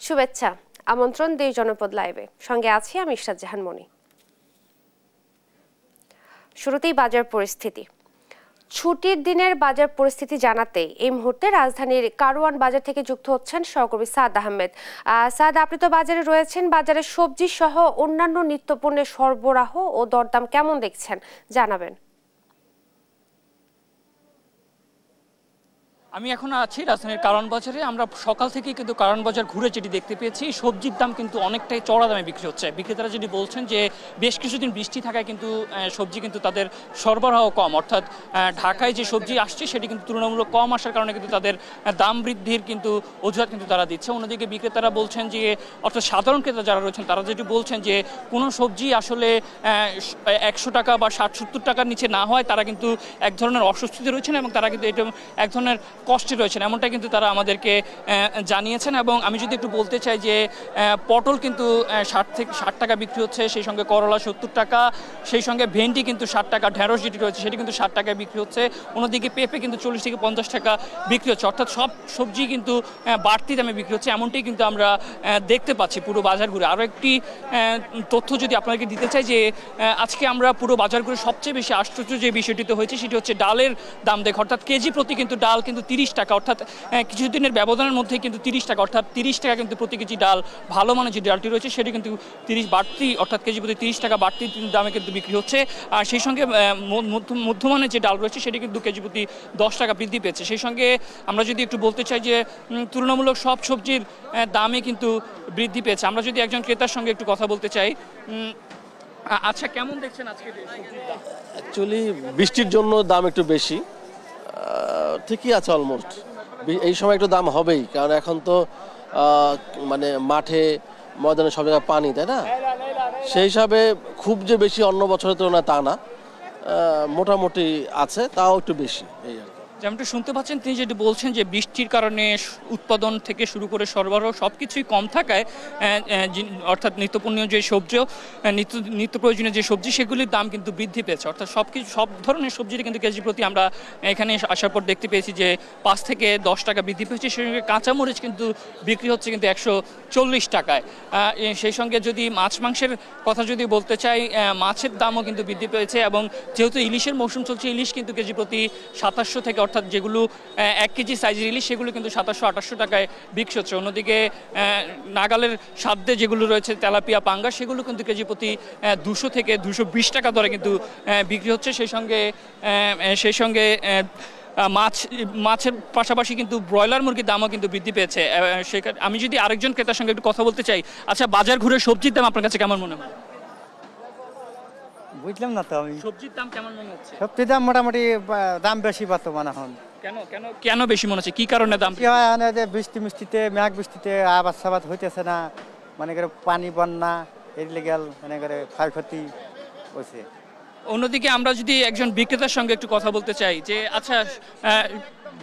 শুভেচ্ছা, আমন্ত্রণ দেশ জনপদ লাইভে, সঙ্গে আছি আমি ইশরাত জাহান মনি। শুরুতেই বাজার পরিস্থিতি। ছুটির দিনের বাজার পরিস্থিতি জানাতে এই মুহূর্তে রাজধানীর কারওয়ান বাজার থেকে যুক্ত হচ্ছেন সহকর্মী সাদ আহমেদ। সাদ, আপনি তো বাজারে রয়েছেন, বাজারে সবজি সহ অন্যান্য নিত্যপণ্যের সরবরাহ ও দরদাম কেমন দেখছেন জানাবেন। আমি এখন আছি রাজধানীর কারওয়ান বাজারে। আমরা সকাল থেকেই কিন্তু কারওয়ান বাজার ঘুরে যেটি দেখতে পেয়েছি, সবজির দাম কিন্তু অনেকটাই চড়া দামে বিক্রি হচ্ছে। বিক্রেতারা যেটি বলছেন যে বেশ কিছুদিন বৃষ্টি থাকায় কিন্তু সবজি কিন্তু তাদের সরবরাহ কম, অর্থাৎ ঢাকায় যে সবজি আসছে সেটি কিন্তু তুলনামূলক কম আসার কারণে কিন্তু তাদের দাম বৃদ্ধির কিন্তু অজুহাত কিন্তু তারা দিচ্ছে। অন্যদিকে বিক্রেতারা বলছেন যে, অর্থাৎ সাধারণ ক্রেতা যারা রয়েছেন তারা যেটি বলছেন যে কোনো সবজি আসলে 100 টাকা বা 60-70 টাকার নিচে না হয় তারা কিন্তু এক ধরনের অস্বস্তিতে রয়েছেন এবং তারা কিন্তু এটা এক ধরনের কষ্টে রয়েছেন, এমনটা কিন্তু তারা আমাদেরকে জানিয়েছেন। এবং আমি যদি একটু বলতে চাই যে পটল কিন্তু 60 টাকা বিক্রি হচ্ছে, সেই সঙ্গে করলা 70 টাকা, সেই সঙ্গে ভেন্ডি কিন্তু 60 টাকা, ঢেঁড়স যেটি রয়েছে সেটি কিন্তু 60 টাকায় বিক্রি হচ্ছে। অন্যদিকে পেঁপে কিন্তু 40 থেকে 50 টাকা বিক্রি হচ্ছে, অর্থাৎ সব সবজি কিন্তু বাড়তি দামে বিক্রি হচ্ছে, এমনটাই কিন্তু আমরা দেখতে পাচ্ছি পুরো বাজার ঘুরে। আরও একটি তথ্য যদি আপনাদেরকে দিতে চাই যে আজকে আমরা পুরো বাজার ঘুরে সবচেয়ে বেশি আশ্চর্য যে বিষয়টিতে হয়েছে সেটি হচ্ছে ডালের দাম দেখে, অর্থাৎ কেজি প্রতি কিন্তু ডাল কিন্তু 30 টাকা, অর্থাৎ কিছুদিনের ব্যবধানের মধ্যে কিন্তু 30 টাকা, অর্থাৎ 30 টাকা কিন্তু প্রতি কেজি ডাল, ভালো মানের যে ডালটি রয়েছে সেটি কিন্তু 30 বাড়তি, অর্থাৎ কেজি প্রতি 30 টাকা বাড়তি দামে কিন্তু বিক্রি হচ্ছে। আর সেই সঙ্গে মধ্যমানের যে ডাল রয়েছে সেটি কিন্তু কেজি প্রতি 10 টাকা বৃদ্ধি পেয়েছে। সেই সঙ্গে আমরা যদি একটু বলতে চাই যে তুলনামূলক সব সবজির দামে কিন্তু বৃদ্ধি পেয়েছে। আমরা যদি একজন ক্রেতার সঙ্গে একটু কথা বলতে চাই, আচ্ছা কেমন দেখছেন আজকে সবজির দাম? অ্যাকচুয়ালি বৃষ্টির জন্য দাম একটু বেশি, ঠিকই আছে অলমোস্ট। এই সময় একটু দাম হবেই, কারণ এখন তো মানে মাঠে ময়দানে সব জায়গায় পানি, তাই না? সেই হিসাবে খুব যে বেশি অন্য বছরের তুলনায় তা না, মোটামুটি আছে, তাও একটু বেশি এই আর কি। যেমনটা শুনতে পাচ্ছেন তিনি যেটি বলছেন যে বৃষ্টির কারণে উৎপাদন থেকে শুরু করে সরবরাহ সব কিছুই কম থাকায় অর্থাৎ নিত্যপণ্যীয় যে সবজি, নিত্য প্রয়োজনীয় যে সবজি সেগুলির দাম কিন্তু বৃদ্ধি পেয়েছে, অর্থাৎ সব ধরনের সবজির কিন্তু কেজি প্রতি আমরা এখানে আসার পর দেখতে পেয়েছি যে 5 থেকে 10 টাকা বৃদ্ধি পেয়েছে। সেই সঙ্গে কাঁচামরিচ কিন্তু বিক্রি হচ্ছে কিন্তু 140 টাকায়। সেই সঙ্গে যদি মাছ মাংসের কথা যদি বলতে চাই, মাছের দামও কিন্তু বৃদ্ধি পেয়েছে এবং যেহেতু ইলিশের মৌসুম চলছে, ইলিশ কিন্তু কেজি প্রতি 2700 থেকে, অর্থাৎ যেগুলো 1 কেজি সাইজের ইলিশ সেগুলো কিন্তু 2700-2800 টাকায় বিক্রি হচ্ছে। অন্যদিকে নাগালের সাধ্যে যেগুলো রয়েছে তেলাপিয়া, পাঙ্গাস, সেগুলো কিন্তু কেজি প্রতি 200 থেকে 220 টাকা দরে কিন্তু বিক্রি হচ্ছে। সেই সঙ্গে মাছের পাশাপাশি কিন্তু ব্রয়লার মুরগির দামও কিন্তু বৃদ্ধি পেয়েছে। আমি যদি আরেকজন ক্রেতার সঙ্গে একটু কথা বলতে চাই, আচ্ছা বাজার ঘুরে সবজির দাম আপনার কাছে কেমন মনে হয়? বুঝলাম না তো আমি, সবজির দাম কেমন মনে হচ্ছে? সবজির দাম মোটামুটি দাম বেশি বর্তমান এখন। কেন বেশি মনে হচ্ছে, কি কারণে দাম? কি হয় যে বৃষ্টি মিষ্টিতে মেঘ বৃষ্টিতে আবাদ সাবাদ হইতেছে না, মানে করে পানি বন্যা এর লেগেল মানে করে ক্ষয়ক্ষতি হয়েছে। অন্যদিকে আমরা যদি একজন বিক্রেতার সঙ্গে একটু কথা বলতে চাই যে আচ্ছা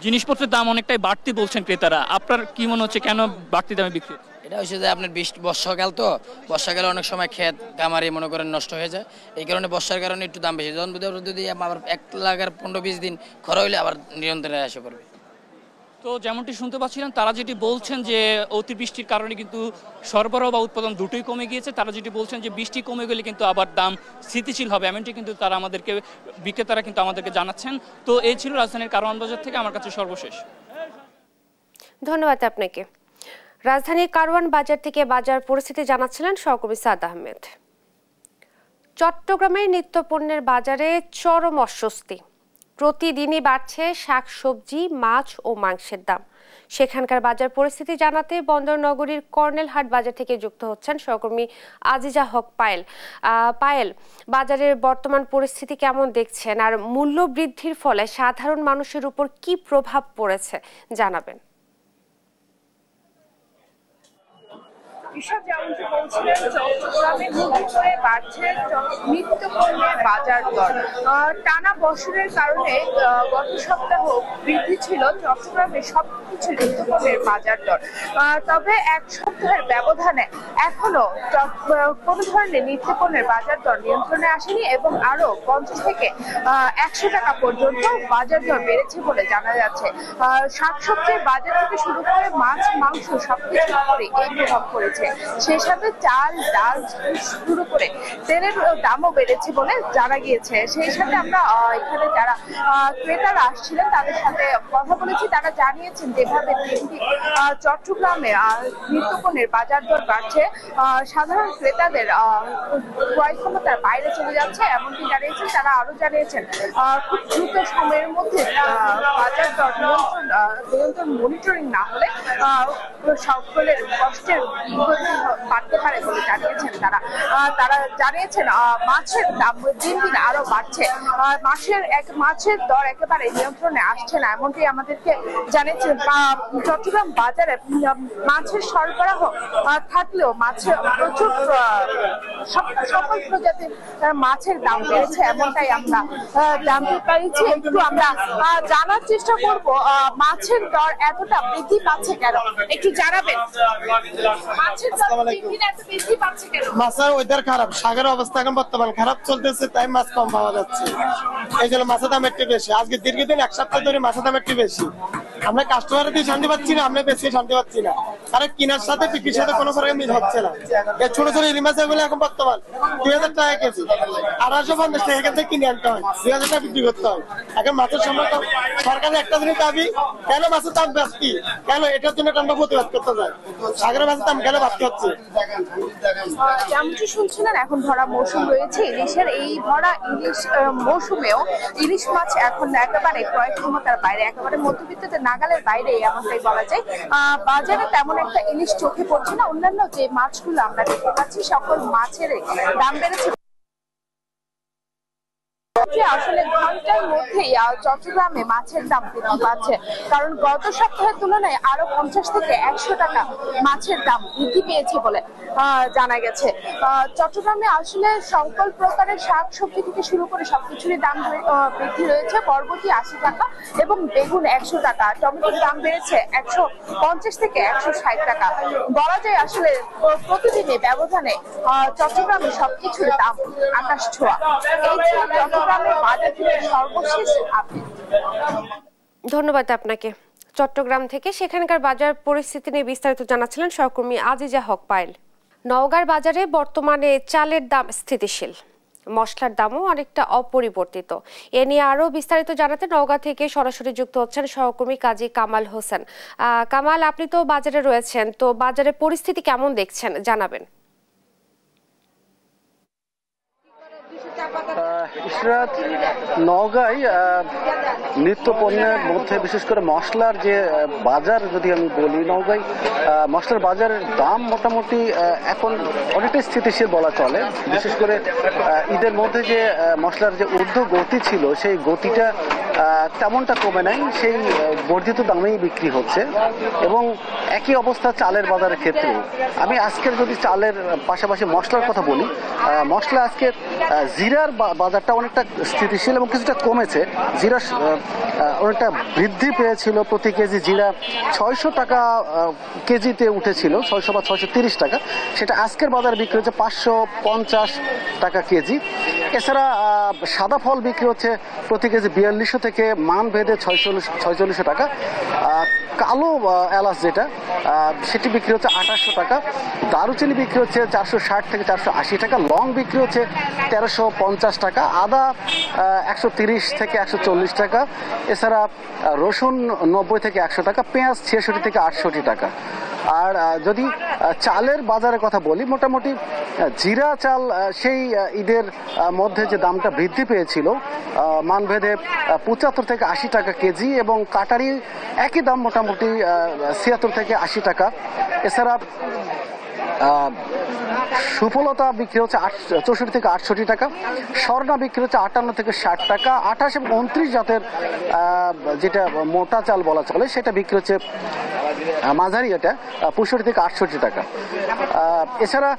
জিনিসপত্রের দাম অনেকটাই বাড়তি বলছেন ক্রেতারা, আপনার কি মনে হচ্ছে কেন বাড়তি দামে বিক্রি? এটা হচ্ছে যে আপনার বর্ষাকাল, তো বর্ষাকালে অনেক সময় ক্ষেত কামারি মনে করেন নষ্ট হয়ে যায়, এই কারণে বর্ষার কারণে একটু দাম বেশি। যখন যদি আবার 1 লাগার 15-20 দিন খরা হইলে আবার নিয়ন্ত্রণে আসে পড়বে। তো যেমনটি শুনতে পাচ্ছিলেন তারা যেটি বলছেন যে অতিবৃষ্টির কারণে কিন্তু সরবরাহ বা উৎপাদন দুটোই কমে গিয়েছে। তারা যেটি বলছেন যে বৃষ্টি কমে গেলে কিন্তু আবার দাম স্থিতিশীল হবে, এমনটি কিন্তু তারা বিক্রেতারা কিন্তু আমাদেরকে জানাচ্ছেন। তো এই ছিল রাজধানীর কারওয়ান বাজার থেকে আমার কাছে সর্বশেষ। ধন্যবাদ আপনাকে। রাজধানীর কারওয়ান বাজার থেকে বাজার পরিস্থিতি জানাচ্ছিলেন সহকর্মী সাদ আহমেদ। চট্টগ্রামের নিত্যপণ্যের বাজারে চরম অস্বস্তি। প্রতিদিনই বাড়ছে শাকসবজি, মাছ ও মাংসের দাম। সেখানকার বাজার পরিস্থিতি জানাতে বন্দরনগরীর কর্নেলহাট বাজার থেকে যুক্ত হচ্ছেন সহকর্মী আজিজা হক পায়েল। পায়েল, বাজারের বর্তমান পরিস্থিতি কেমন দেখছেন, আর মূল্য বৃদ্ধির ফলে সাধারণ মানুষের উপর কি প্রভাব পড়েছে জানাবেন। ঈশা যেমনটি বলছিলেন, চট্টগ্রামে নতুন করে বাড়ছে নিত্যপণ্যের বাজার দর। টানা বছরের কারণে গত সপ্তাহ বৃদ্ধি ছিল চট্টগ্রামে সবকিছু নিত্যপণ্যের বাজার দর। তবে এক সপ্তাহের ব্যবধানে এখনো কোনো ধরনের নিত্যপণ্যের বাজার দর নিয়ন্ত্রণে আসেনি এবং আরো 50 থেকে 100 টাকা পর্যন্ত বাজার দর বেড়েছে বলে জানা যাচ্ছে। শাকসবজির বাজার থেকে শুরু করে মাছ, মাংস সবকিছু করে এই প্রভাব পড়েছে। সেই সাথে চাল, ডাল শুরু করে তেলের দামও বেড়েছে বলে জানা গিয়েছে। সেই সাথে আমরা এখানে যারা ক্রেতারা আসছিলেন তাদের সাথে কথা বলেছি, তারা জানিয়েছেন যেভাবে চট্টগ্রামে নিত্যপণ্যের বাজার দর বাড়ছে, সাধারণ ক্রেতাদের ক্রয় ক্ষমতার বাইরে চলে যাচ্ছে এমনটি জানিয়েছেন। তারা আরো জানিয়েছেন খুব দ্রুত সময়ের মধ্যে বাজার দর নিয়ন্ত্রণ মনিটরিং না হলে সকলের কষ্টের বাড়তে পারে বলে জানিয়েছেন তারা। তারা জানিয়েছেন মাছের দাম দিন দিন আরো বাড়ছে, মাছের দর একেবারে নিয়ন্ত্রণে আসছে না এমনটি আমাদেরকে জানিয়েছেন। চট্টগ্রাম বাজারে মাছের সরবরাহ থাকলেও মাছের প্রচুর সকল প্রজাতির মাছের দাম বেড়েছে এমনটাই আমরা জানতে পেরেছি। একটু আমরা জানার চেষ্টা করব মাছের দর এতটা বৃদ্ধি পাচ্ছে কেন, একটু জানাবেন। মাছের দর এত বৃদ্ধি পাচ্ছে কেন? মাছের ওয়েদার খারাপ, সাগরের অবস্থা এখন বর্তমান খারাপ চলতেছে, তাই মাছ কম পাওয়া যাচ্ছে। এই জন্য মাছের দাম একটু বেশি। আজকে দীর্ঘদিন এক সপ্তাহ ধরে মাছের দাম একটু বেশি। আমরা কাস্টমার দিয়ে শান্তি পাচ্ছি না, আমরা বেশি শান্তি পাচ্ছি না। আরে কেনার সাথে বিক্রির সাথে কোনো ফরক মিল হচ্ছে না। ছোট ছোট ইলিশ মাছ এগুলো এখন বর্তমান 2000 টাকা কেজি, 250 টাকা কেজি কিনে আনতে হয়, 2000 টাকা বিক্রি করতে হয়। এখন মাছের সময় সরকারের একটা জিনিস দাবি, কেন মাছের দাম বাড়তি, কেন এটার জন্য আমরা প্রতিবাদ করতে চাই। সাগরের মাছের দাম কেন বাড়তি হচ্ছে? যেমনটি শুনছিলেন, এখন ভরা মৌসুম রয়েছে ইলিশের। এই ভরা ইলিশ মৌসুমেও ইলিশ মাছ এখন একেবারে ক্রয় ক্ষমতার বাইরে, একেবারে মধ্যবিত্তদের নাগালের বাইরে এমনটাই বলা যায়। বাজারে তেমন একটা ইলিশ চোখে পড়ছে না। অন্যান্য যে মাছগুলো আমরা দেখতে পাচ্ছি সকল মাছের দাম বেড়েছে। আসলে ঘন্টার মধ্যেই চট্টগ্রামে মাছের দাম বৃদ্ধি পাচ্ছে, কারণ গত সপ্তাহের তুলনায় আরো 50 থেকে 100 টাকা মাছের দাম বৃদ্ধি পেয়েছে বলে জানা গেছে। চট্টগ্রামে আসলে সকল প্রকারের শাকসবজি থেকে শুরু করে সবকিছুরই দাম বৃদ্ধি রয়েছে। বরবটি 80 টাকা এবং বেগুন 100 টাকা, টমেটোর দাম বেড়েছে 150 থেকে 160 টাকা। বলা যায় আসলে প্রতিদিনের ব্যবধানে চট্টগ্রামে সবকিছুর দাম আকাশ ছোঁয়া। ধন্যবাদ আপনাকে। চট্টগ্রাম থেকে সেখানকার বাজার পরিস্থিতি নিয়ে বিস্তারিত জানাচ্ছিলেন সহকর্মী আজিজা হক পায়েল। নওগাঁর বাজারে বর্তমানে চালের দাম স্থিতিশীল, মশলার দামও অনেকটা অপরিবর্তিত। এ নিয়ে আরো বিস্তারিত জানাতে নওগাঁ থেকে সরাসরি যুক্ত হচ্ছেন সহকর্মী কাজী কামাল হোসেন। কামাল, আপনি তো বাজারে রয়েছেন, তো বাজারের পরিস্থিতি কেমন দেখছেন জানাবেন। ইশরাত, নওগাঁয় নিত্য পণ্যের মধ্যে বিশেষ করে মশলার যে বাজার যদি আমি বলি, নওগাঁয় মশলার বাজারের দাম মোটামুটি এখন অনেকটাই স্থিতিশীল বলা চলে। বিশেষ করে ঈদের মধ্যে যে মশলার যে ঊর্ধ্বগতি ছিল সেই গতিটা তেমনটা কমে নাই, সেই বর্ধিত দামেই বিক্রি হচ্ছে। এবং একই অবস্থা চালের বাজারের ক্ষেত্রে। আমি আজকের যদি চালের পাশাপাশি মশলার কথা বলি, মশলা আজকে জিরার বাজারটা অনেকটা স্থিতিশীল এবং কিছুটা কমেছে। জিরা অনেকটা বৃদ্ধি পেয়েছিল, প্রতি কেজি জিরা 600 টাকা কেজিতে উঠেছিল, 600 বা 630 টাকা। সেটা আজকের বাজারে বিক্রি হচ্ছে 550 টাকা কেজি। এছাড়া সাদা ফল বিক্রি হচ্ছে প্রতি কেজি 4200 থেকে মান ভেদে 4600 টাকা। কালো এলাচ যেটা সেটি বিক্রি হচ্ছে 2800 টাকা। দারুচিনি বিক্রি হচ্ছে 460 থেকে 480 টাকা। লং বিক্রি হচ্ছে 1350 টাকা। আদা 130 থেকে 140 টাকা। এছাড়া রসুন 90 থেকে 100 টাকা। পেঁয়াজ 66 থেকে 68 টাকা। আর যদি চালের বাজারের কথা বলি, মোটামুটি জিরা চাল সেই ঈদের মধ্যে যে দামটা বৃদ্ধি পেয়েছিল মানভেদে 75 থেকে 80 টাকা কেজি, এবং কাটারি একই দাম মোটামুটি 76 থেকে 80 টাকা। এছাড়া সুফলতা বিক্রি হচ্ছে 64 থেকে 68 টাকা। স্বর্ণা বিক্রি হচ্ছে 58 থেকে 60 টাকা। 28 এবং 29 জাতের যেটা মোটা চাল বলা চলে সেটা বিক্রি হচ্ছে মাঝারি এটা 65 থেকে 68 টাকা। এছাড়া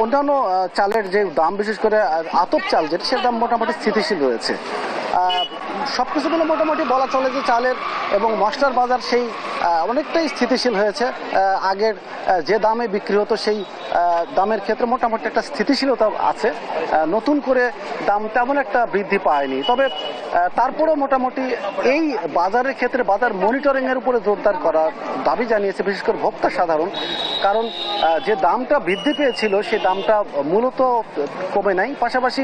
অন্যান্য চালের যে দাম, বিশেষ করে আতপ চাল যেটা, সেটার দাম মোটামুটি স্থিতিশীল রয়েছে। সবকিছু মিলে মোটামুটি বলা চলে যে চালের এবং মশলার বাজার সেই অনেকটাই স্থিতিশীল হয়েছে। আগের যে দামে বিক্রি হতো সেই দামের ক্ষেত্রে মোটামুটি একটা স্থিতিশীলতা আছে, নতুন করে দাম তেমন একটা বৃদ্ধি পায়নি। তবে তারপরেও মোটামুটি এই বাজারের ক্ষেত্রে বাজার মনিটরিংয়ের উপরে জোরদার করার দাবি জানিয়েছে বিশেষ করে ভোক্তা সাধারণ। কারণ যে দামটা বৃদ্ধি পেয়েছিল সেই দামটা মূলত কমে নাই। পাশাপাশি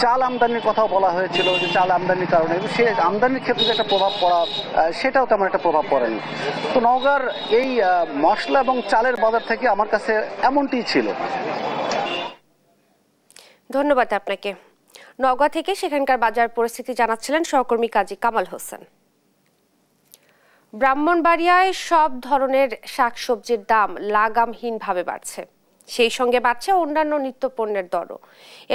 চাল আমদানির কথাও বলা হয়েছিল যে চাল আমদানির কারণে সে আমদানির ক্ষেত্রে যে একটা প্রভাব পড়া, সেটাও তেমন একটা প্রভাব পড়েনি। তো নওগাঁর এই মশলা এবং চালের বাজার থেকে আমার কাছে এমনটিই ছিল। ধন্যবাদ আপনাকে। নওগাঁ থেকে সেখানকার বাজার পরিস্থিতি জানাচ্ছিলেন সহকর্মী কাজী কামাল হোসেন। ব্রাহ্মণবাড়িয়ায় সব ধরনের শাকসবজির দাম লাগামহীনভাবে বাড়ছে, সেই সঙ্গে বাড়ছে অন্যান্য নিত্যপণ্যের দরও।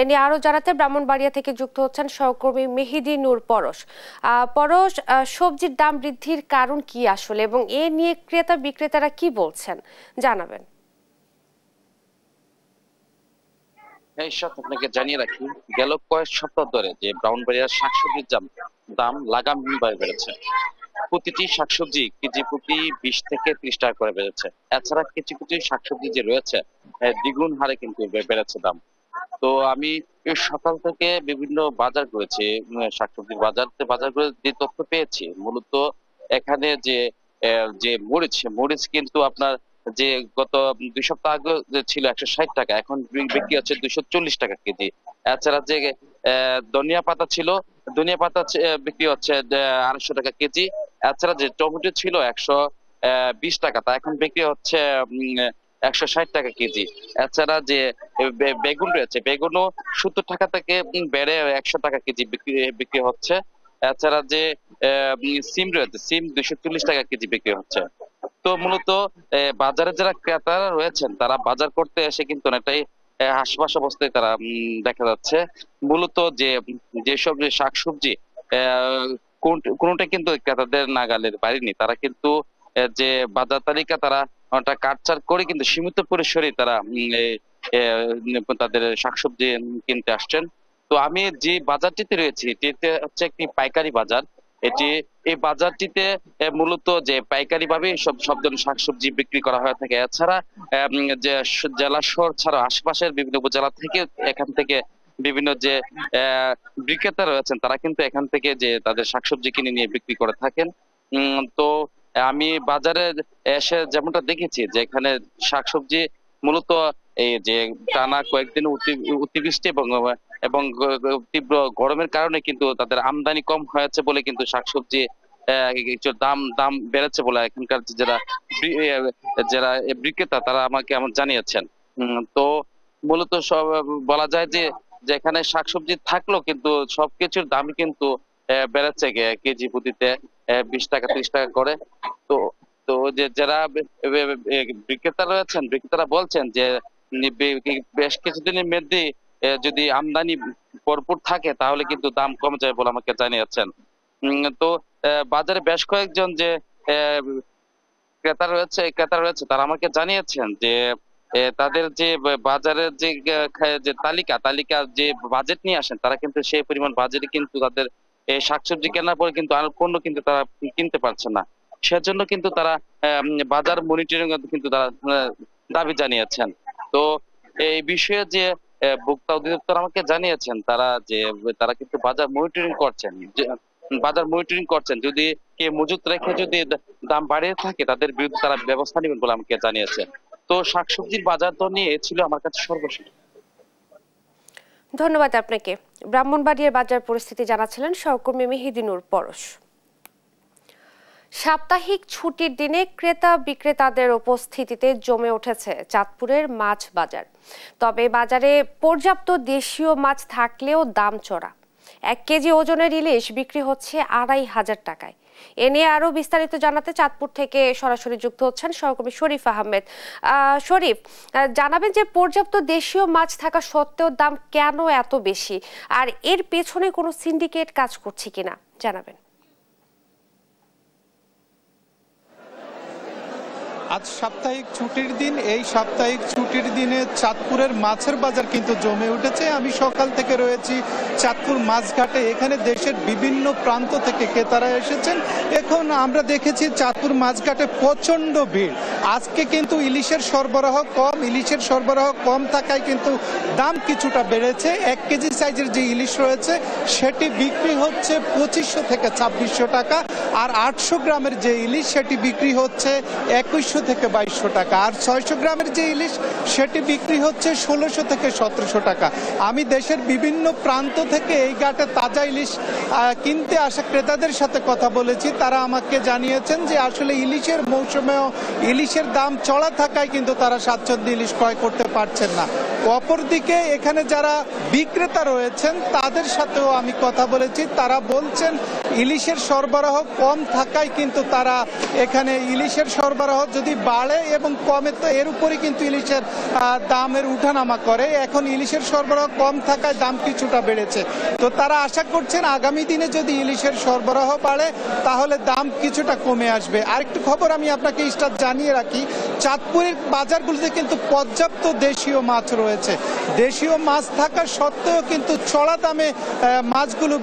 এ নিয়ে আরো জানাতে ব্রাহ্মণবাড়িয়া থেকে যুক্ত হচ্ছেন সহকর্মী মেহেদী নূর পরশ। পরশ, সবজির দাম বৃদ্ধির কারণ কি আসলে, এবং এ নিয়ে ক্রেতা বিক্রেতারা কি বলছেন জানাবেন। আপনাকে জানিয়ে রাখি, গেল কয়েক সপ্তাহ ধরে যে ব্রাহ্মণবাড়িয়ার শাকসবজির দাম লাগামহীনভাবে বেড়েছে। প্রতিটি শাকসবজি কেজি প্রতি 20 থেকে 30 টাকা করে বেড়েছে। এছাড়া কিছু কিছু শাকসবজি যে রয়েছে দ্বিগুণ হারে কিন্তু বেড়েছে দাম। তো আমি সকাল থেকে বিভিন্ন বাজার করেছি, শাকসবজির বাজার করে যে তথ্য পেয়েছি, মূলত এখানে যে মরিচ কিন্তু আপনার যে গত 2 সপ্তাহ আগে যে ছিল 160 টাকা, এখন বিক্রি হচ্ছে 240 টাকা কেজি। এছাড়া যে ধনিয়া পাতা ছিল, ধনিয়া পাতা বিক্রি হচ্ছে 250 টাকা কেজি। এছাড়া যে টমেটো ছিল 120 টাকা, তা এখন বিক্রি হচ্ছে 160 টাকা কেজি। এছাড়া যে বেগুন রয়েছে, বেগুনও 70 টাকা থেকে বেড়ে 100 টাকা কেজি বিক্রি হচ্ছে। এছাড়া যে সিম রয়েছে, সিম 240 টাকা কেজি বিক্রি হচ্ছে। তো মূলত বাজারে যারা ক্রেতারা রয়েছেন তারা বাজার করতে এসে কিন্তু অনেকটাই হাসপাস অবস্থায় তারা দেখা যাচ্ছে। মূলত যেসব যে শাকসবজি কোনটা কিন্তু ক্রেতাদের নাগালের বাইরেনি, তারা কিন্তু যে বাজার তালিকা তারা কাটছাট করে কিন্তু সীমিত পরিসরে তারা তাদের শাকসবজি কিনতে আসছেন। তো আমি যে বাজারটিতে রয়েছি এটিতে হচ্ছে একটি পাইকারি বাজার। এই বাজারটিতে মূলত যে পাইকারি ভাবে সব ধরনের শাকসবজি বিক্রি করা হয়ে থাকে। এছাড়া যে জেলা শহর ছাড়া আশেপাশের বিভিন্ন উপজেলা থেকে এখান থেকে বিভিন্ন যে বিক্রেতা রয়েছেন তারা কিন্তু এখান থেকে যে তাদের শাকসবজি কিনে নিয়ে বিক্রি করে থাকেন। তো আমি বাজারে এসে যেমনটা দেখেছি যে এখানে শাকসবজি মূলত এই যে টানা কয়েকদিন অতিবৃষ্টি এবং তীব্র গরমের কারণে কিন্তু তাদের আমদানি কম হয়েছে বলে কিন্তু শাকসবজি দাম বেড়েছে বলে এখানকার যারা বিক্রেতা তারা আমাকে জানিয়েছেন। তো মূলত সব বলা যায় যে এখানে শাকসবজি থাকলেও কিন্তু সবকিছুর দামই কিন্তু বেড়েছে কেজি প্রতিতে 20 টাকা 30 টাকা করে। তো যে যারা বিক্রেতা রয়েছেন, বিক্রেতারা বলছেন যে বেশ কিছুদিনের মধ্যে যদি আমদানি ভরপুর থাকে তাহলে কিন্তু দাম কমে যায় বলে আমাকে জানিয়েছেন। তো বাজারে বেশ কয়েকজন যে ক্রেতা রয়েছে তারা আমাকে জানিয়েছেন যে তাদের যে বাজারের যে তালিকা যে বাজেট নিয়ে আসেন তারা কিন্তু সেই পরিমাণ বাজেটে কিন্তু তাদের শাকসবজি কেনার পরে কিন্তু আর পণ্য কিন্তু তারা কিনতে পারছে না। সেজন্য কিন্তু তারা বাজার মনিটরিং কিন্তু তারা দাবি জানিয়েছেন। তো এই বিষয়ে যে ভোক্তা অধিদপ্তর আমাকে জানিয়েছেন তারা কিন্তু বাজার মনিটরিং করছেন, যদি কে মজুত রেখে যদি দাম বাড়িয়ে থাকে তাদের বিরুদ্ধে তারা ব্যবস্থা নেবেন বলে আমাকে জানিয়েছে। তো শাকসবজির বাজার দর নিয়ে ছিল আমার কাছে সর্বশেষ। ধন্যবাদ আপনাকে। ব্রাহ্মণবাড়িয়ার বাজার পরিস্থিতি জানাচ্ছিলেন সহকর্মী মেহেদী নূর পরশ। সাপ্তাহিক ছুটির দিনে ক্রেতা বিক্রেতাদের উপস্থিতিতে জমে উঠেছে চাঁদপুরের মাছ বাজার। তবে বাজারে পর্যাপ্ত দেশীয় মাছ থাকলেও দাম চড়া। 1 কেজি ওজনের ইলিশ বিক্রি হচ্ছে 2500 টাকায়। এ নিয়ে আরো বিস্তারিত জানাতে চাঁদপুর থেকে সরাসরি যুক্ত হচ্ছেন সহকর্মী শরীফ আহমেদ। শরীফ, জানাবেন যে পর্যাপ্ত দেশীয় মাছ থাকা সত্ত্বেও দাম কেন এত বেশি, আর এর পেছনে কোনো সিন্ডিকেট কাজ করছে কিনা জানাবেন। আজ সাপ্তাহিক ছুটির দিন। এই সাপ্তাহিক ছুটির দিনে চাঁদপুরের মাছের বাজার কিন্তু জমে উঠেছে। আমি সকাল থেকে রয়েছি চাঁদপুর মাছঘাটে। এখানে দেশের বিভিন্ন প্রান্ত থেকে ক্রেতারা এসেছেন। এখন আমরা দেখেছি চাঁদপুর মাছঘাটে প্রচণ্ড ভিড়। আজকে কিন্তু ইলিশের সরবরাহ কম। ইলিশের সরবরাহ কম থাকায় কিন্তু দাম কিছুটা বেড়েছে। 1 কেজি সাইজের যে ইলিশ রয়েছে সেটি বিক্রি হচ্ছে 2500 থেকে 2600 টাকা, আর 800 গ্রামের যে ইলিশ সেটি বিক্রি হচ্ছে 2100 থেকে 2200 টাকা, আর 600 গ্রামের যে ইলিশ সেটি বিক্রি হচ্ছে 1600 থেকে 1700 টাকা। আমি দেশের বিভিন্ন প্রান্ত থেকে এই ঘাটে তাজা ইলিশ কিনতে আসা ক্রেতাদের সাথে কথা বলেছি। তারা আমাকে জানিয়েছেন যে আসলে ইলিশের মৌসুমেও ইলিশের দাম চড়া থাকায় কিন্তু তারা স্বাচ্ছন্দ্যে ইলিশ ক্রয় করতে পারছেন না। অপরদিকে এখানে যারা বিক্রেতা রয়েছেন তাদের সাথেও আমি কথা বলেছি। তারা বলছেন ইলিশের সরবরাহ কম থাকায় কিন্তু তারা এখানে ইলিশের সরবরাহ যদি বাড়ে এবং কমে তো এর উপরই কিন্তু ইলিশের দামের উঠানামা করে। এখন ইলিশের সরবরাহ কম থাকায় দাম কিছুটা বেড়েছে। তো তারা আশা করছেন আগামী দিনে যদি ইলিশের সরবরাহ বাড়ে তাহলে দাম কিছুটা কমে আসবে। আরেকটু খবর আমি আপনাকে স্টার জানিয়ে রাখি, চাঁদপুরের বাজারগুলোতে কিন্তু পর্যাপ্ত দেশীয় মাছ রয়েছে। দেশীয় মাছ থাকা সত্ত্বেও কিন্তু চড়া দামে মাছগুলো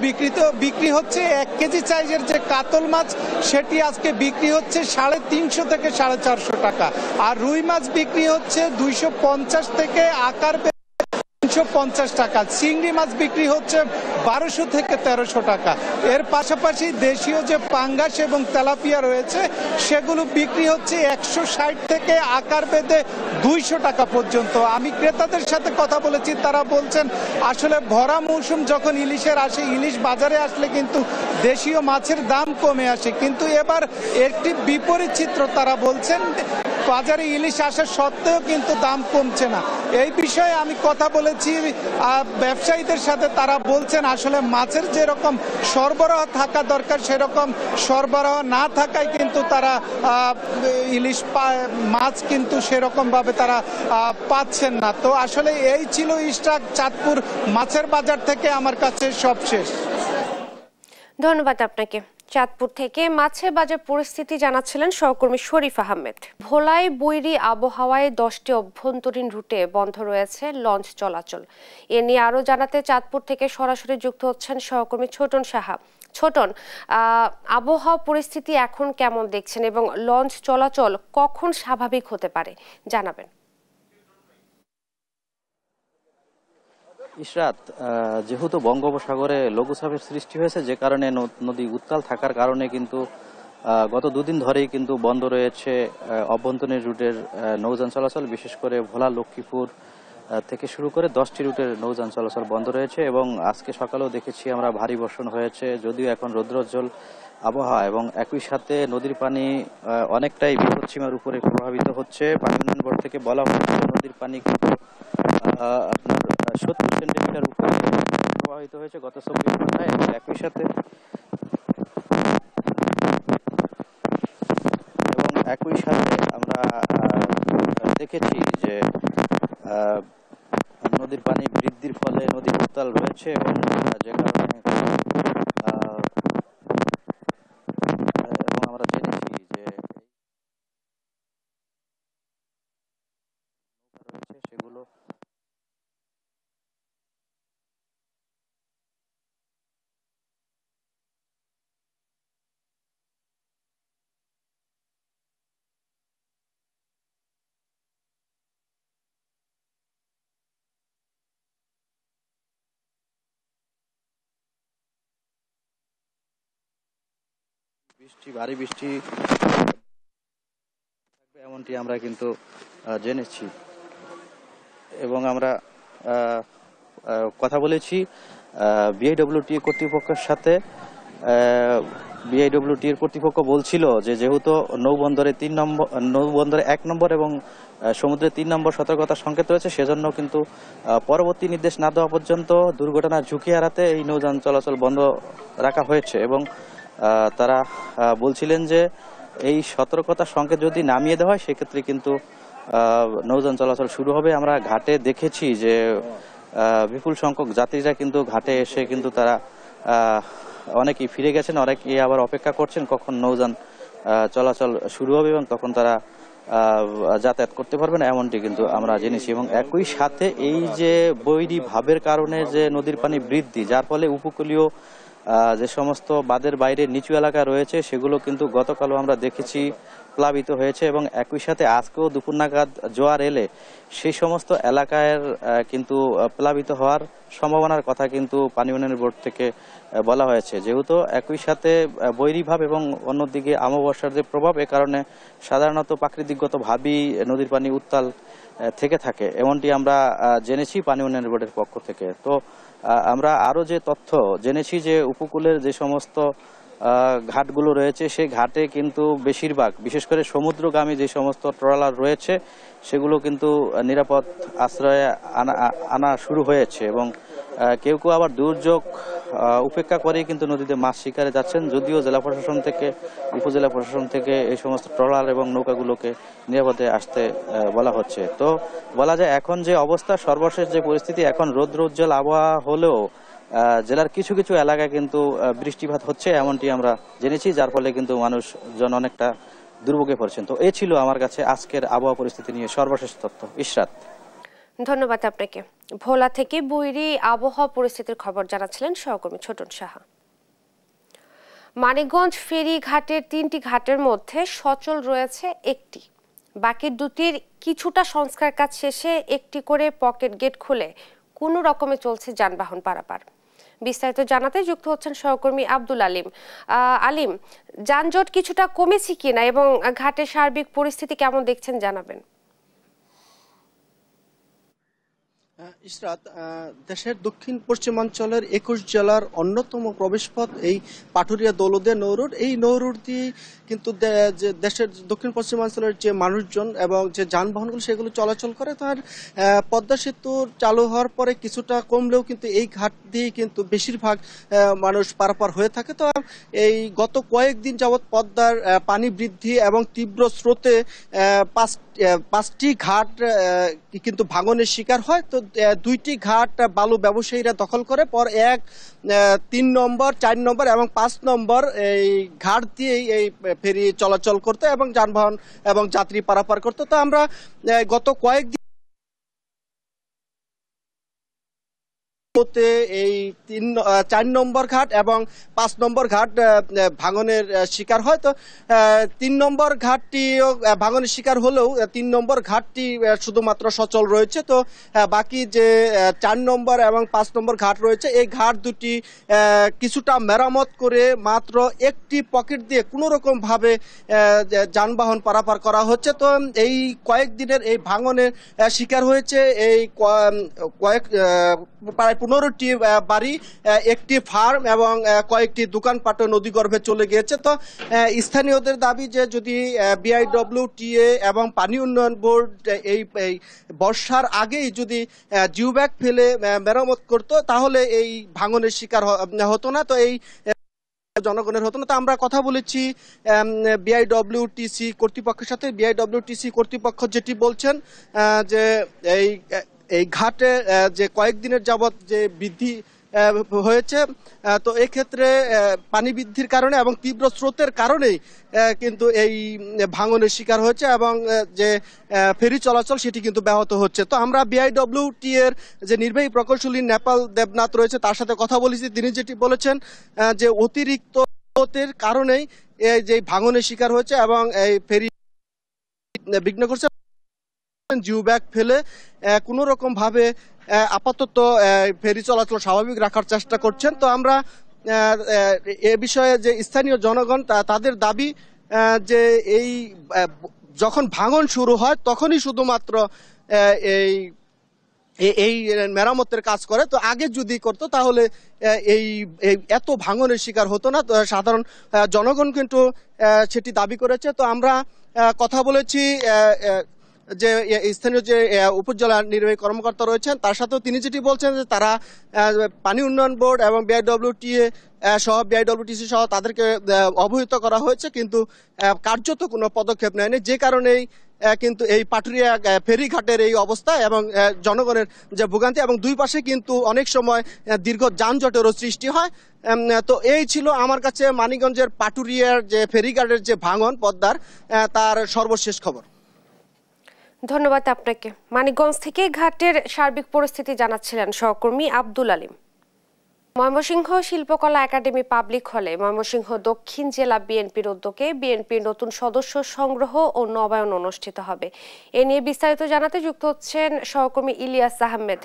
বিক্রি হচ্ছে। 1 কেজি সাইজের যে কাতল মাছ সেটি আজকে বিক্রি হচ্ছে 350 থেকে 450 টাকা, আর রুই মাছ বিক্রি হচ্ছে 250 থেকে আকার 350 টাকা। চিংড়ি মাছ বিক্রি হচ্ছে 1200 থেকে 1300 টাকা। এর পাশাপাশি দেশীয় যে পাঙ্গাস এবং তেলাপিয়া রয়েছে সেগুলো বিক্রি হচ্ছে 160 থেকে আকার বেঁধে 200 টাকা পর্যন্ত। আমি ক্রেতাদের সাথে কথা বলেছি, তারা বলছেন আসলে ভরা মৌসুম যখন ইলিশের আসে, ইলিশ বাজারে আসলে কিন্তু দেশীয় মাছের দাম কমে আসে, কিন্তু এবার একটি বিপরীত চিত্র। তারা বলছেন বাজারে ইলিশ আসা সত্ত্বেও কিন্তু দাম কমছে না। এই বিষয়ে আমি কথা বলেছি ব্যবসায়ীদের সাথে। তারা বলছেন আসলে মাছের যেরকম সরবরাহ থাকা দরকার সেরকম সরবরাহ না থাকায় কিন্তু তারা ইলিশ মাছ কিন্তু সেরকম ভাবে তারা পাচ্ছেন না। তো আসলে এই ছিল স্টক চাঁদপুর মাছের বাজার থেকে আমার কাছে সবশেষ। ধন্যবাদ আপনাকে। চাঁদপুর থেকে মাছের বাজার পরিস্থিতি জানাচ্ছিলেন সহকর্মী শরীফ আহমেদ। ভোলাই বৈরী আবহাওয়ায় 10টি অভ্যন্তরীণ রুটে বন্ধ রয়েছে লঞ্চ চলাচল। এ নিয়ে আরো জানাতে চাঁদপুর থেকে সরাসরি যুক্ত হচ্ছেন সহকর্মী ছোটন সাহা। ছোটন, আবহাওয়া পরিস্থিতি এখন কেমন দেখছেন এবং লঞ্চ চলাচল কখন স্বাভাবিক হতে পারে জানাবেন। ইশরাত, যেহেতু বঙ্গোপসাগরে লঘুচাপের সৃষ্টি হয়েছে, যে কারণে নদী উত্তাল থাকার কারণে কিন্তু গত দুদিন ধরেই কিন্তু বন্ধ রয়েছে অভ্যন্তরীণ রুটের নৌযান চলাচল। বিশেষ করে ভোলা লক্ষ্মীপুর থেকে শুরু করে 10টি রুটের নৌযান চলাচল বন্ধ রয়েছে এবং আজকে সকালেও দেখেছি আমরা ভারী বর্ষণ হয়েছে। যদিও এখন রৌদ্রোজ্জ্বল আবহাওয়া এবং একই সাথে নদীর পানি অনেকটাই বিপদসীমার উপরে প্রভাবিত হচ্ছে। পানি উন্নয়ন বোর্ড থেকে বলা হচ্ছে নদীর পানি কিন্তু আপনার 70 সেন্টিমিটার উপরে প্রবাহিত হয়েছে গত 24 ঘন্টায়। এবং একই সাথে আমরা দেখেছি যে নদীর পানি বৃদ্ধির ফলে নদী উত্তাল রয়েছে এবং যে কারণে এবং আমরা জেনেছি যে রয়েছে সেগুলো ভারী বৃষ্টি থাকবে এমনটি আমরা কিন্তু জেনেছি এবং আমরা কথা বলেছি বিআইডব্লিউটি কর্তৃপক্ষের সাথে। বিআইডব্লিউটি এর কর্তৃপক্ষ বলছিল যে যেহেতু নৌবন্দরে 1 নম্বর এবং সমুদ্রে 3 নম্বর সতর্কতা সংকেত রয়েছে, সেজন্য কিন্তু পরবর্তী নির্দেশ না দেওয়া পর্যন্ত দুর্ঘটনার ঝুঁকি এড়াতে এই নৌযান চলাচল বন্ধ রাখা হয়েছে। এবং তারা বলছিলেন যে এই সতর্কতা সংকেত যদি নামিয়ে দেওয়া হয় সেক্ষেত্রে কিন্তু নৌযান চলাচল শুরু হবে। আমরা ঘাটে দেখেছি যে বিপুল সংখ্যক যাত্রীরা কিন্তু ঘাটে এসে কিন্তু তারা অনেকেই ফিরে গেছেন, অনেকেই আবার অপেক্ষা করছেন কখন নৌযান চলাচল শুরু হবে এবং তখন তারা যাতায়াত করতে পারবে না, এমনটি কিন্তু আমরা জেনেছি। এবং একই সাথে এই যে বৈরী ভাবের কারণে যে নদীর পানি বৃদ্ধি, যার ফলে উপকূলীয় যে সমস্ত বাঁধের বাইরে নিচু এলাকা রয়েছে সেগুলো কিন্তু গতকালও আমরা দেখেছি প্লাবিত হয়েছে, এবং একই সাথে আজকেও দুপুর নাগাদ জোয়ার এলে সেই সমস্ত এলাকায় কিন্তু প্লাবিত হওয়ার সম্ভাবনার কথা কিন্তু পানি উন্নয়ন বোর্ড থেকে বলা হয়েছে। যেহেতু একই সাথে বৈরীভাব এবং অন্যদিকে অমাবস্যার যে প্রভাব, এ কারণে সাধারণত প্রাকৃতিকগতভাবেই নদীর পানি উত্তাল থেকে থাকে, এমনটি আমরা জেনেছি পানি উন্নয়ন বোর্ডের পক্ষ থেকে। তো আমরা আরও যে তথ্য জেনেছি যে উপকূলের যে সমস্ত ঘাটগুলো রয়েছে সেই ঘাটে কিন্তু বেশিরভাগ, বিশেষ করে সমুদ্রগামী যে সমস্ত ট্রলার রয়েছে সেগুলো কিন্তু নিরাপদ আশ্রয়ে আনা শুরু হয়েছে, এবং কেউ কেউ আবার দুর্যোগ উপেক্ষা করেই কিন্তু নদীতে মাছ শিকারে যাচ্ছেন। যদিও জেলা প্রশাসন থেকে, উপজেলা প্রশাসন থেকে এই সমস্ত ট্রলার এবং নৌকাগুলোকে নিরাপদে আসতে বলা হচ্ছে। তো বলা যায় এখন যে অবস্থা, সর্বশেষ যে পরিস্থিতি, এখন রৌদ্র উজ্জ্বল আবহাওয়া হলেও জেলার কিছু কিছু এলাকায় কিন্তু বৃষ্টিপাত হচ্ছে, এমনটি আমরা জেনেছি, যার ফলে কিন্তু মানুষজন অনেকটা দুর্ভোগে পড়ছেন। তো এ ছিল আমার কাছে আজকের আবহাওয়া পরিস্থিতি নিয়ে সর্বশেষ তথ্য। ইশরাত, ধন্যবাদ আপনাকে। ভোলা থেকে বৈরী আবহাওয়া পরিস্থিতির খবর জানাচ্ছিলেন সহকর্মী ছোটন সাহা। মানিকগঞ্জ ফেরি ঘাটের 3টি ঘাটের মধ্যে সচল রয়েছে একটি, বাকি দুটির কিছুটা সংস্কার কাজ শেষে একটি করে পকেট গেট খুলে কোনো রকমে চলছে যানবাহন পারাপার। বিস্তারিত জানাতে যুক্ত হচ্ছেন সহকর্মী আব্দুল আলিম। আলিম, যানজট কিছুটা কমেছে কিনা এবং ঘাটের সার্বিক পরিস্থিতি কেমন দেখছেন জানাবেন। ইশরাত, দেশের দক্ষিণ পশ্চিমাঞ্চলের 21 জেলার অন্যতম প্রবেশপথ এই পাটুরিয়া দৌলতদিয়া নৌরুট। এই নৌরুট দিয়ে কিন্তু দেশের দক্ষিণ পশ্চিমাঞ্চলের যে মানুষজন এবং যে যানবাহনগুলো সেগুলো চলাচল করে। তার পদ্মা সেতু চালু হওয়ার পরে কিছুটা কমলেও কিন্তু এই ঘাট দিয়ে কিন্তু বেশিরভাগ মানুষ পারাপার হয়ে থাকে। তো এই গত কয়েকদিন যাবৎ পদ্মার পানি বৃদ্ধি এবং তীব্র স্রোতে 5টি ঘাট কিন্তু ভাঙনের শিকার হয়। তো 2টি ঘাট বালু ব্যবসায়ীরা দখল করে, পর 1, 3 নম্বর, 4 নম্বর এবং 5 নম্বর এই ঘাট দিয়েই এই ফেরি চলাচল করতো এবং যানবাহন এবং যাত্রী পারাপার করতো। তো আমরা গত কয়েকদিন এই 4 নম্বর ঘাট এবং 5 নম্বর ঘাট ভাঙনের শিকার হয়। তো 3 নম্বর ঘাটটিও ভাঙনের শিকার হলেও 3 নম্বর ঘাটটি শুধুমাত্র সচল রয়েছে। তো বাকি যে 4 নম্বর এবং 5 নম্বর ঘাট রয়েছে এই ঘাট দুটি কিছুটা মেরামত করে মাত্র একটি পকেট দিয়ে কোনো রকম ভাবে যানবাহন পারাপার করা হচ্ছে। তো এই কয়েকদিনের এই ভাঙনের শিকার হয়েছে এই প্রায় 15টি বাড়ি, একটি ফার্ম এবং কয়েকটি দোকানপাট নদীগর্ভে চলে গিয়েছে। তো স্থানীয়দের দাবি যে যদি বিআইডব্লিউটিএ এবং পানি উন্নয়ন বোর্ড এই বর্ষার আগেই যদি জিওব্যাগ ফেলে মেরামত করত তাহলে এই ভাঙনের শিকার হতো না, তো এই জনগণের হতো না। তো আমরা কথা বলেছি বিআইডব্লিউটিসি কর্তৃপক্ষের সাথে। বিআইডব্লিউটিসি কর্তৃপক্ষ যেটি বলছেন যে এই ঘাটে যে কয়েকদিনের যাবৎ যে বৃদ্ধি হয়েছে, তো এক্ষেত্রে পানি বৃদ্ধির কারণে এবং তীব্র স্রোতের কারণেই কিন্তু এই ভাঙনের শিকার হয়েছে এবং যে ফেরি চলাচল সেটি কিন্তু ব্যাহত হচ্ছে। তো আমরা বিআইডব্লিউটি এর যে নির্বাহী প্রকৌশলী নেপাল দেবনাথ রয়েছে তার সাথে কথা বলেছি। তিনি যেটি বলেছেন যে অতিরিক্ত স্রোতের কারণেই এই যে ভাঙনের শিকার হয়েছে এবং এই ফেরি বিঘ্ন করছে। জিওব্যাগ ফেলে কোনো রকম ভাবে আপাতত ফেরি চলাচল স্বাভাবিক রাখার চেষ্টা করছেন। তো আমরা এ বিষয়ে যে স্থানীয় জনগণ তাদের দাবি যে এই যখন ভাঙন শুরু হয় তখনই শুধুমাত্র এই মেরামতের কাজ করে। তো আগে যদি করতো তাহলে এই এত ভাঙনের শিকার হতো না। তো সাধারণ জনগণ কিন্তু সেটি দাবি করেছে। তো আমরা কথা বলেছি যে স্থানীয় যে উপজেলা নির্বাহী কর্মকর্তা রয়েছেন তার সাথেও। তিনি যেটি বলছেন যে তারা পানি উন্নয়ন বোর্ড এবং বিআইডব্লিউটিএ সহ বিআইডব্লিউটিসি সহ তাদেরকে অবহিত করা হয়েছে, কিন্তু কার্যত কোনো পদক্ষেপ নেয়নি, যে কারণেই কিন্তু এই পাটুরিয়া ফেরিঘাটের এই অবস্থা এবং জনগণের যে ভোগান্তি, এবং দুই পাশে কিন্তু অনেক সময় দীর্ঘ যানজটেরও সৃষ্টি হয়। তো এই ছিল আমার কাছে মানিকগঞ্জের পাটুরিয়ার যে ফেরিঘাটের যে ভাঙন পদ্মার, তার সর্বশেষ খবর। ধন্যবাদ আপনাকে। মানিকগঞ্জ থেকে ঘাটের সার্বিক পরিস্থিতি জানাচ্ছিলেন সহকর্মী আব্দুল আলিম। ময়মনসিংহ শিল্পকলা একাডেমি পাবলিক হলে ময়মনসিংহ দক্ষিণ জেলা বিএনপির উদ্যোগে বিএনপির নতুন সদস্য সংগ্রহ ও নবায়ন অনুষ্ঠিত হবে। এ নিয়ে বিস্তারিত জানাতে যুক্ত হচ্ছেন সহকর্মী ইলিয়াস আহমেদ।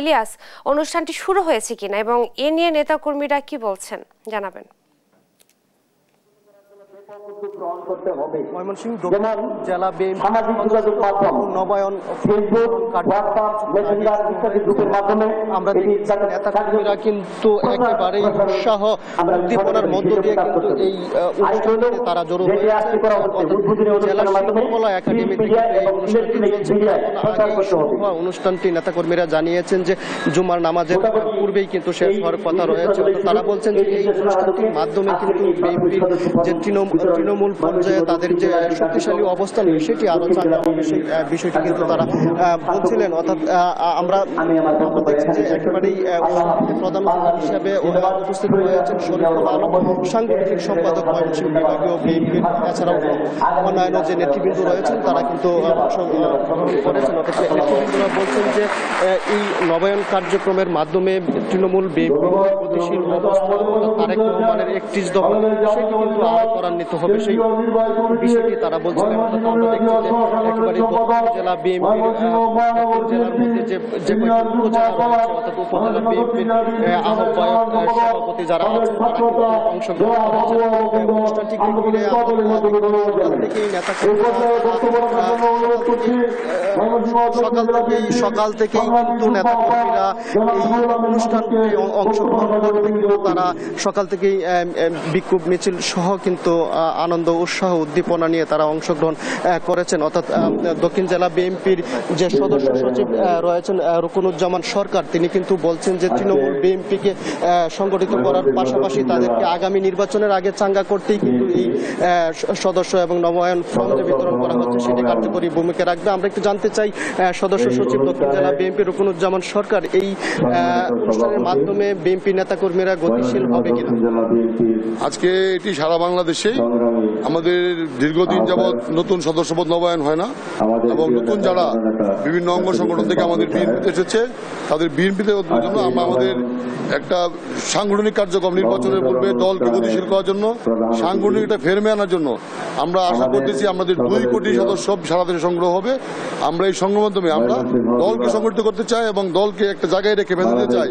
ইলিয়াস, অনুষ্ঠানটি শুরু হয়েছে কিনা এবং এ নিয়ে নেতাকর্মীরা কি বলছেন জানাবেন। ময়মনসিংহ দক্ষিণ জেলা বিএনপি নবায়ন আমরা নেতাকর্মীরা কিন্তু একেবারেই উৎসাহ উদ্দীপনার মধ্য দিয়ে কিন্তু এই অনুষ্ঠানে তারা জড়ো হয়েছে। জেলা শিল্পকলা একাডেমি থেকে এই অনুষ্ঠানটি অনুষ্ঠানটি নেতাকর্মীরা জানিয়েছেন যে জুমার নামাজের পূর্বেই কিন্তু শেষ হওয়ার কথা রয়েছে। তারা বলছেন যে এই অনুষ্ঠানটির মাধ্যমে কিন্তু বিএনপির যে তৃণমূল পর্যায়ে তাদের যে শক্তিশালী অবস্থান সেটি আরো চাঙ্গা হবে, সেই বিষয়টি কিন্তু তারা বলছিলেন। অর্থাৎ আমরা দেখছি যে একেবারেই প্রধান অতিথি হিসেবে উপস্থিত হয়েছেন শরীফুল আলম, সাংগঠনিক সম্পাদক ময়মনসিংহ বিভাগীয় বিএনপির। এছাড়াও অন্যান্য যে নেতৃবৃন্দ রয়েছেন তারা কিন্তু অংশগ্রহণ করেছেন। অর্থাৎ নেতৃবৃন্দরা বলছেন যে এই নবায়ন কার্যক্রমের মাধ্যমে তৃণমূল বিএনপি গতিশীল অবস্থা তারেক রহমানের 31 দফা সেটি কিন্তু আরো ত্বরান্বিত হবে, সেই বিষয়টি তারা বলছিলেন। আমরা দেখছি যে একেবারে দক্ষিণ জেলা বিএনপির জেলার মধ্যে যে উপজেলা রয়েছে, অর্থাৎ উপজেলা বিএনপির আহ্বায়ক সভাপতি যারা আছেন তারা কিন্তু অংশগ্রহণ করেছেন অনুষ্ঠানটিকে ঘিরে। থেকেই সকাল থেকেই কিন্তু নেতাকর্মীরা এই অনুষ্ঠানটি অংশগ্রহণ করতে কিন্তু তারা সকাল থেকেই বিক্ষোভ মিছিল সহ কিন্তু আনন্দ উৎসাহ উদ্দীপনা নিয়ে তারা অংশগ্রহণ করেছেন। অর্থাৎ দক্ষিণ জেলা বিএনপির যে সদস্য সচিব রয়েছেন রুকনুজ্জামান সরকার, তিনি কিন্তু বলছেন যে তৃণমূল বিএনপিকে সংগঠিত করার পাশাপাশি তাদেরকে আগামী নির্বাচনের আগে চাঙ্গা করতেই কিন্তু এই সদস্য এবং নবায়ন ফর্ম যে বিতরণ করা হচ্ছে সেটি কার্যকরী ভূমিকা রাখবে। আমরা একটু জানতে চাই সদস্য সচিব দক্ষিণ জেলা বিএনপি রুকনুজ্জামান সরকার, এই অনুষ্ঠানের মাধ্যমে বিএনপি নেতাকর্মীরা গতিশীল হবে কিনা? আজকে এটি সারা বাংলাদেশে আমাদের দীর্ঘদিন যাবৎ নতুন সদস্যপদ নবায়ন হয় না, এবং নতুন যারা বিভিন্ন অঙ্গ সংগঠন থেকে আমাদের বিএনপিতে এসেছে তাদের বিএনপিতে জন্য আমরা আমাদের একটা সাংগঠনিক কার্যক্রম নির্বাচনের পূর্বে দলকে গতিশীল করার জন্য সাংগঠনিক একটা ফেরমে আনার জন্য আমরা আশা করতেছি আমাদের 2 কোটি সদস্য সারা দেশে সংগ্রহ হবে। আমরা এই সংগ্রহের মাধ্যমে আমরা দলকে সংগঠিত করতে চাই এবং দলকে একটা জায়গায় রেখে বেঁধে চাই।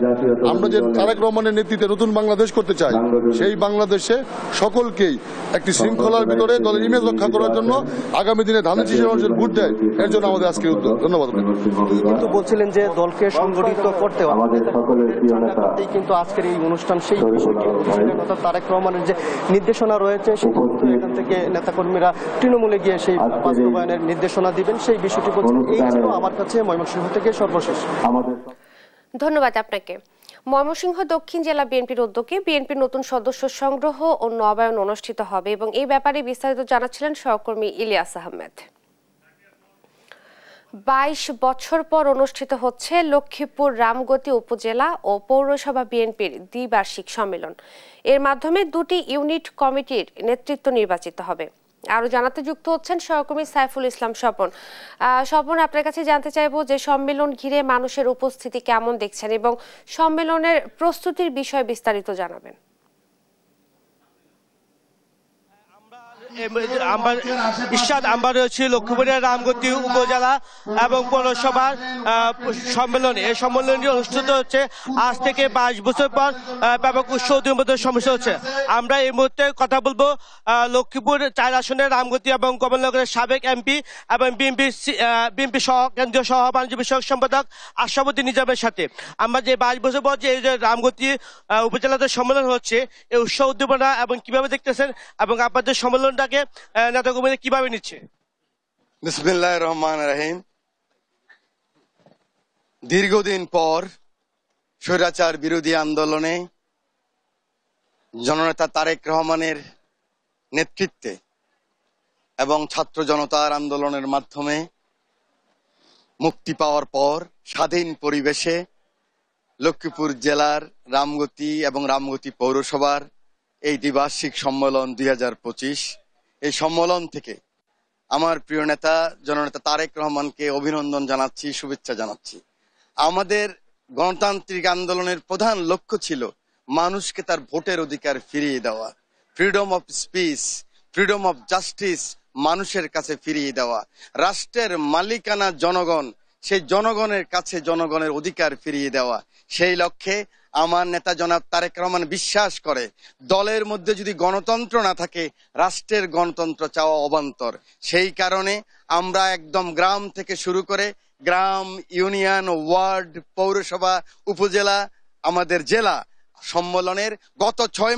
আমরা যে তারেক রহমানের নেতৃত্বে নতুন বাংলাদেশ করতে চাই, সেই বাংলাদেশে সকলকেই একটি শৃঙ্খলার ভিতরে দলের ইমেজ রক্ষা করার জন্য আগামী দিনে ধানের শীষের মানুষের ভোট দেয়, এর জন্য আমাদের আজকে উদ্যোগ। ধন্যবাদ। কিন্তু বলছিলেন যে দলকে সংগঠিত করতে কিন্তু আজকের এই অনুষ্ঠান সেই বিষয়টি বলছিলেন। অর্থাৎ তারেক রহমানের যে নির্দেশনা রয়েছে সেটি এখান থেকে নেতাকর্মীরা তৃণমূলে গিয়ে সেই বাস্তবায়নের নির্দেশনা দিবেন, সেই বিষয়টি বলছেন। এই ছিল আমার কাছে ময়মনসিংহ থেকে সর্বশেষ। ধন্যবাদ আপনাকে। ময়মনসিংহ দক্ষিণ জেলা বিএনপির উদ্যোগে বিএনপির নতুন সদস্য সংগ্রহ ও নবায়ন অনুষ্ঠিত হবে এবং এই ব্যাপারে বিস্তারিত জানাচ্ছিলেন সহকর্মী ইলিয়াস আহমেদ। 22 বছর পর অনুষ্ঠিত হচ্ছে লক্ষ্মীপুর রামগতি উপজেলা ও পৌরসভা বিএনপির দ্বিবার্ষিক সম্মেলন। এর মাধ্যমে 2টি ইউনিট কমিটির নেতৃত্ব নির্বাচিত হবে। আরো জানাতে যুক্ত হচ্ছেন সহকর্মী সাইফুল ইসলাম স্বপন। স্বপন, আপনার কাছে জানতে চাইবো যে সম্মেলন ঘিরে মানুষের উপস্থিতি কেমন দেখছেন এবং সম্মেলনের প্রস্তুতির বিষয়ে বিস্তারিত জানাবেন। আমরা রয়েছি লক্ষ্মীপুরের রামগতি উপজেলা এবং পৌরসভার সম্মেলনে। এই সম্মেলনটি অনুষ্ঠিত হচ্ছে আজ থেকে 22 বছর পর ব্যাপক উৎসাহ সমস্যা হচ্ছে। আমরা এই মুহূর্তে কথা বলবো লক্ষ্মীপুর 4 আসনের রামগতি এবং কমলনগরের সাবেক এমপি এবং বিএনপি সহ কেন্দ্রীয় সহ বাণিজ্য বিষয়ক সম্পাদক আশরাফুদ্দিন নিজামের সাথে। আমরা যে 22 বছর পর যে রামগতি উপজেলাতে সম্মেলন হচ্ছে, এই উৎসাহ উদ্দীপনা এবং কিভাবে দেখতেছেন এবং আপনাদের সম্মেলনটাকে নেতাকর্মীরা কিভাবে নিচ্ছে? বিসমিল্লাহির রহমানির রহিম। দীর্ঘদিন পর স্বৈরাচার বিরোধী আন্দোলনে জননেতা তারেক রহমানের নেতৃত্বে এবং ছাত্র জনতার আন্দোলনের মাধ্যমে মুক্তি পাওয়ার পর স্বাধীন পরিবেশে লক্ষ্মীপুর জেলার রামগতি এবং রামগতি পৌরসভার এই দ্বিবার্ষিক সম্মেলন 2025, এই সম্মেলন থেকে আমার প্রিয় নেতা জননেতা তারেক রহমানকে অভিনন্দন জানাচ্ছি, শুভেচ্ছা জানাচ্ছি। আমাদের গণতান্ত্রিক আন্দোলনের প্রধান লক্ষ্য ছিল মানুষকে তার ভোটের অধিকার ফিরিয়ে দেওয়া, freedom of speech, freedom of justice মানুষের কাছে ফিরিয়ে দেওয়া, রাষ্ট্রের মালিকানা জনগণ, সেই জনগণের কাছে জনগণের অধিকার ফিরিয়ে দেওয়া। সেই লক্ষ্যে আমার নেতা জনাব তারেক রহমান বিশ্বাস করে দলের মধ্যে যদি গণতন্ত্র না থাকে রাষ্ট্রের গণতন্ত্র চাওয়া অবান্তর। সেই কারণে আমরা একদম গ্রাম থেকে শুরু করে গ্রাম, ইউনিয়ন, ওয়ার্ড, পৌরসভা, উপজেলা, আমাদের জেলা সম্মেলনের গত 6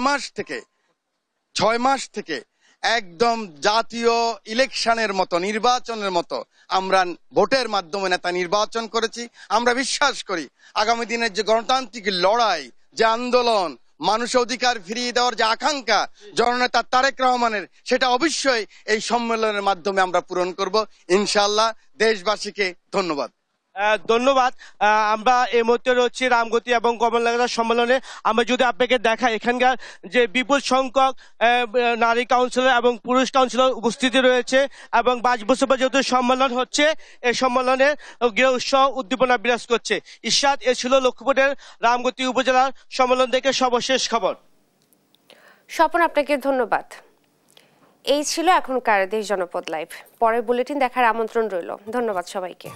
মাস থেকে একদম জাতীয় ইলেকশনের মতো, নির্বাচনের মতো আমরা ভোটের মাধ্যমে নেতা নির্বাচন করেছি। আমরা বিশ্বাস করি আগামী দিনের যে গণতান্ত্রিক লড়াই, যে আন্দোলন, মানুষ অধিকার ফিরিয়ে দেওয়ার যে আকাঙ্ক্ষা জননেতা তারেক রহমানের, সেটা অবশ্যই এই সম্মেলনের মাধ্যমে আমরা পূরণ করব ইনশাআল্লাহ। দেশবাসীকে ধন্যবাদ। ধন্যবাদ। আমরা এই মুহূর্তে রয়েছি রামগতি এবং কমলনগর সম্মেলনে। আমরা যদি আপনাকে দেখাই এখানকার যে বিপুল সংখ্যক নারী কাউন্সিলর এবং পুরুষ কাউন্সিলর উপস্থিতি রয়েছে এবং 5 বছর পর যেহেতু সম্মেলন হচ্ছে, এই সম্মেলনে গৃহ উৎসব উদ্দীপনা বিরাজ করছে। ইরশাদ, এ ছিল লক্ষ্মীপুরের রামগতি উপজেলার সম্মেলন থেকে সর্বশেষ খবর। স্বপন, আপনাকে ধন্যবাদ। এই ছিল এখনকার দেশ জনপদ লাইভ। পরের বুলেটিন দেখার আমন্ত্রণ রইল। ধন্যবাদ সবাইকে।